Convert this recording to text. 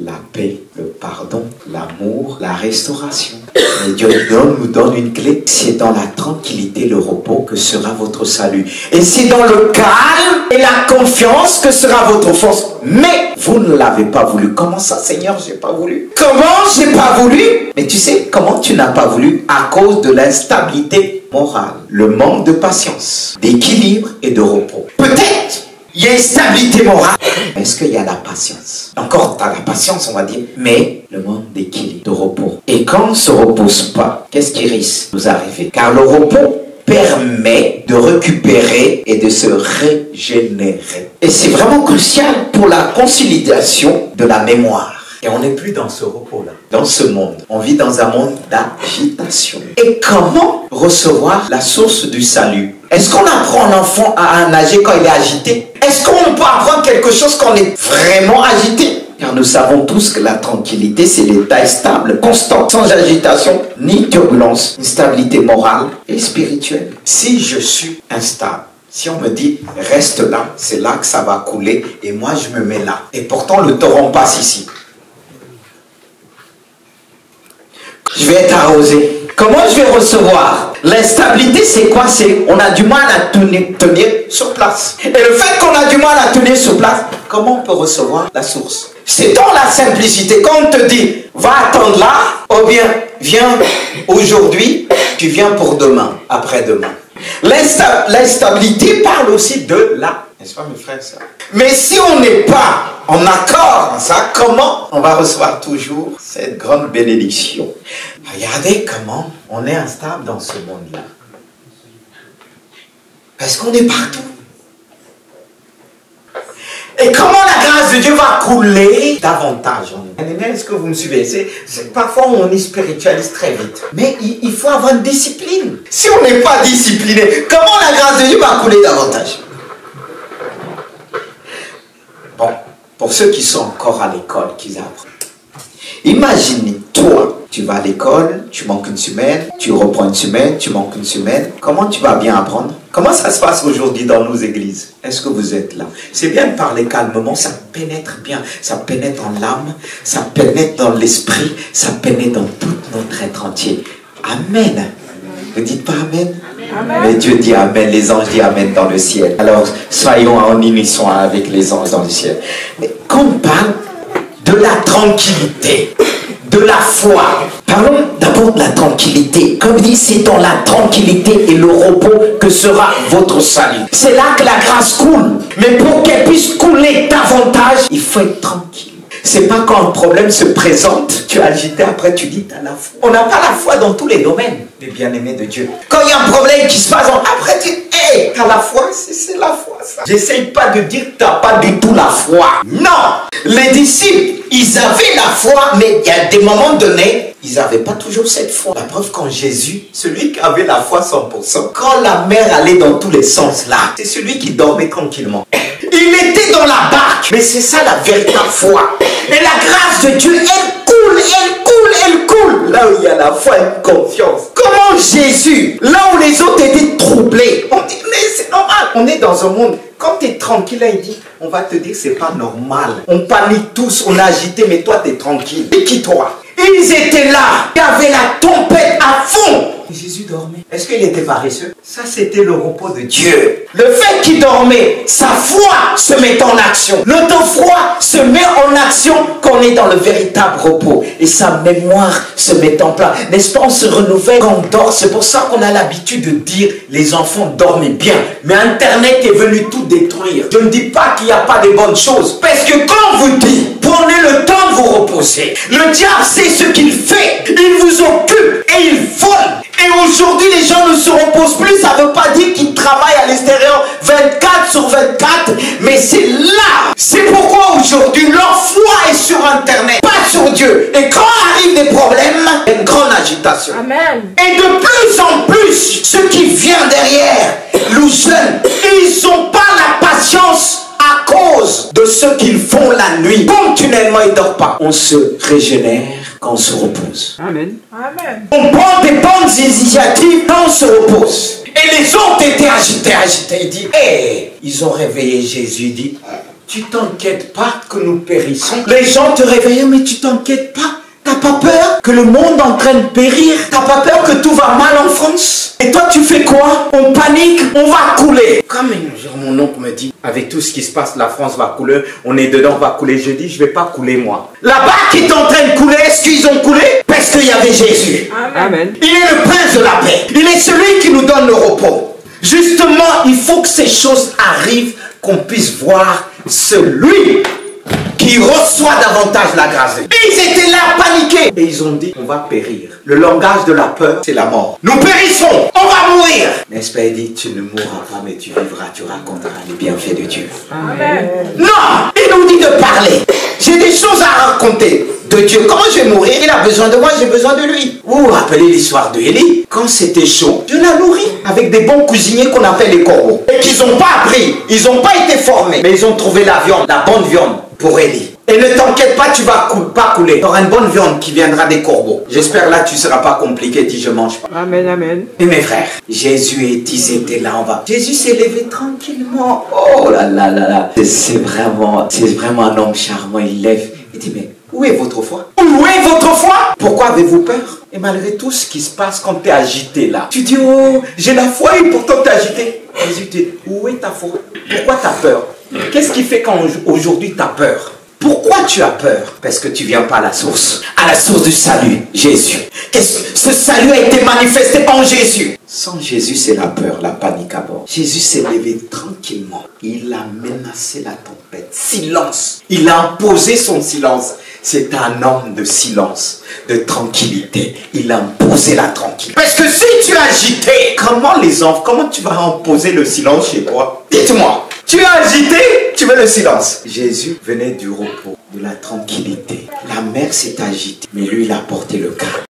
la paix, le pardon, l'amour, la restauration. Et Dieu nous donne une clé. C'est dans la tranquillité, le repos que sera votre salut. Et c'est dans le calme et la confiance que sera votre force. Mais vous ne l'avez pas voulu. Comment ça, Seigneur, j'ai pas voulu? Comment j'ai pas voulu? Mais tu sais comment tu n'as pas voulu? À cause de l'instabilité morale, le manque de patience, d'équilibre et de repos. Peut-être il y a une stabilité morale. Est-ce qu'il y a la patience? Encore, tu as la patience, on va dire, mais le manque d'équilibre, de repos. Et quand on ne se repose pas, qu'est-ce qui risque de nous arriver? Car le repos permet de récupérer et de se régénérer. Et c'est vraiment crucial pour la consolidation de la mémoire. Et on n'est plus dans ce repos-là, dans ce monde. On vit dans un monde d'agitation. Et comment recevoir la source du salut? Est-ce qu'on apprend un enfant à nager quand il est agité? Est-ce qu'on peut apprendre quelque chose quand on est vraiment agité? Car nous savons tous que la tranquillité, c'est l'état stable, constant, sans agitation, ni turbulence, une stabilité morale et spirituelle. Si je suis instable, si on me dit, reste là, c'est là que ça va couler, et moi je me mets là. Et pourtant le torrent passe ici. Je vais être arrosé. Comment je vais recevoir? L'instabilité, c'est quoi? C'est on a du mal à tenir sur place. Et le fait qu'on a du mal à tenir sur place, comment on peut recevoir la source? C'est dans la simplicité. Quand on te dit, va attendre là, ou bien viens aujourd'hui, tu viens pour demain, après-demain. L'instabilité parle aussi de la... N'est-ce pas mes frères et sœurs? Mais si on n'est pas en accord en ça, comment on va recevoir toujours cette grande bénédiction? Regardez comment on est instable dans ce monde-là. Parce qu'on est partout. Et comment la grâce de Dieu va couler davantage en nous? Est-ce que vous me suivez? Parfois on est spiritualiste très vite. Mais il faut avoir une discipline. Si on n'est pas discipliné, comment la grâce de Dieu va couler davantage? Bon, pour ceux qui sont encore à l'école, qui apprennent. Imagine, toi, tu vas à l'école, tu manques une semaine, tu reprends une semaine, tu manques une semaine. Comment tu vas bien apprendre? Comment ça se passe aujourd'hui dans nos églises? Est-ce que vous êtes là? C'est bien de parler calmement, ça pénètre bien, ça pénètre dans l'âme, ça pénètre dans l'esprit, ça pénètre dans tout notre être entier. Amen. Ne dites pas Amen? Amen. Mais Dieu dit Amen, les anges disent Amen dans le ciel. Alors, soyons en unisson avec les anges dans le ciel. Mais quand on parle de la tranquillité, de la foi, parlons d'abord de la tranquillité. Comme dit, c'est dans la tranquillité et le repos que sera votre salut. C'est là que la grâce coule. Mais pour qu'elle puisse couler davantage, il faut être tranquille. C'est pas quand un problème se présente, tu es agité, après tu dis, tu as la foi. On n'a pas la foi dans tous les domaines, les bien-aimés de Dieu. Quand il y a un problème qui se passe, après tu dis, hey, tu as la foi, c'est la foi ça. J'essaye pas de dire que tu n'as pas du tout la foi. Non! Les disciples, ils avaient la foi, mais il y a des moments donnés, ils n'avaient pas toujours cette foi. La preuve, quand Jésus, celui qui avait la foi 100%, quand la mer allait dans tous les sens là, c'est celui qui dormait tranquillement. Il était dans la barque, mais c'est ça la véritable foi. Et la grâce de Dieu, elle coule, elle coule, elle coule. Là où il y a la foi et la confiance. Comment Jésus, là où les autres étaient troublés, on dit, mais c'est normal. On est dans un monde, quand tu es tranquille, là, il dit, on va te dire, c'est pas normal. On panique tous, on est agité, mais toi, tu es tranquille. Et qui toi? Ils étaient là, il y avait la tempête à fond. Et Jésus dormait. Est-ce qu'il était paresseux? Ça, c'était le repos de Dieu. Le fait qu'il dormait, sa foi se met en action. Notre foi se met en action quand on est dans le véritable repos. Et sa mémoire se met en place. N'est-ce pas, on se renouvelle quand on dort. C'est pour ça qu'on a l'habitude de dire, les enfants dorment bien. Mais Internet est venu tout détruire. Je ne dis pas qu'il n'y a pas de bonnes choses. Parce que quand on vous dit, prenez le temps de vous reposer. Le diable sait ce qu'il fait. Il vous occupe et il vole. Et aujourd'hui, les gens ne se reposent plus. Ça ne veut pas dire qu'ils travaillent à l'extérieur 24 sur 24. Mais c'est là. C'est pourquoi aujourd'hui, leur foi est sur Internet, pas sur Dieu. Et quand arrivent des problèmes, il y a une grande agitation. Amen. Et de plus en plus, ceux qui viennent derrière, les jeunes, ils n'ont pas la patience à cause de ce qu'ils font la nuit. Continuellement, ils ne dorment pas. On se régénère quand on se repose. Amen. Amen. On prend des bonnes initiatives quand on se repose. Et les autres étaient agités. Ils disent, hey, ils ont réveillé Jésus. Il dit, Tu t'inquiètes pas que nous périssons. Les gens te réveillent, mais tu t'inquiètes pas. T'as pas peur que le monde est en train de périr? T'as pas peur que tout va mal en France? Et toi, tu fais quoi? On panique, on va couler. Comme un jour, mon oncle me dit, avec tout ce qui se passe, la France va couler, on est dedans, on va couler. Je dis, je vais pas couler, moi. Là-bas, qui est en train de couler, est-ce qu'ils ont coulé? Parce qu'il y avait Jésus. Amen. Il est le prince de la paix. Il est celui qui nous donne le repos. Justement, il faut que ces choses arrivent, qu'on puisse voir celui qui reçoit davantage la grâce. Ils étaient là paniqués. Et ils ont dit, on va périr. Le langage de la peur, c'est la mort. Nous périssons, on va mourir. N'est-ce pas, il dit, tu ne mourras pas, mais tu vivras, tu raconteras les bienfaits de Dieu. Amen. Non, il nous dit de parler. J'ai des choses à raconter de Dieu. Comment je vais mourir? Il a besoin de moi, j'ai besoin de lui. Vous vous rappelez l'histoire de Élie? Quand c'était chaud, Dieu l'a nourri avec des bons cuisiniers qu'on appelle les corbeaux. Et qu'ils n'ont pas appris, ils n'ont pas été formés. Mais ils ont trouvé la viande, la bonne viande pour Élie. Et ne t'inquiète pas, tu vas pas couler. Tu auras une bonne viande qui viendra des corbeaux. J'espère là, tu ne seras pas compliqué, dis je mange pas. Amen, amen. Et mes frères, Jésus et ils étaient là en bas. Jésus s'est levé tranquillement. Oh là là là là. C'est vraiment un homme charmant. Il lève. Il dit, mais où est votre foi? Où est votre foi? Pourquoi avez-vous peur? Et malgré tout ce qui se passe quand tu es agité là, tu dis, oh, j'ai la foi et pourtant tu es agité. Jésus dit, où est ta foi? Pourquoi tu as peur? Qu'est-ce qui fait qu'aujourd'hui tu as peur? Pourquoi tu as peur? Parce que tu ne viens pas à la source du salut, Jésus. Ce salut a été manifesté en Jésus. Sans Jésus, c'est la peur, la panique à bord. Jésus s'est levé tranquillement. Il a menacé la tempête. Silence. Il a imposé son silence. C'est un homme de silence, de tranquillité. Il a imposé la tranquillité. Parce que si tu es agité, comment tu vas imposer le silence chez toi? Dites-moi. Tu es agité, tu veux le silence. Jésus venait du repos, de la tranquillité. La mer s'est agitée, mais lui, il a porté le calme.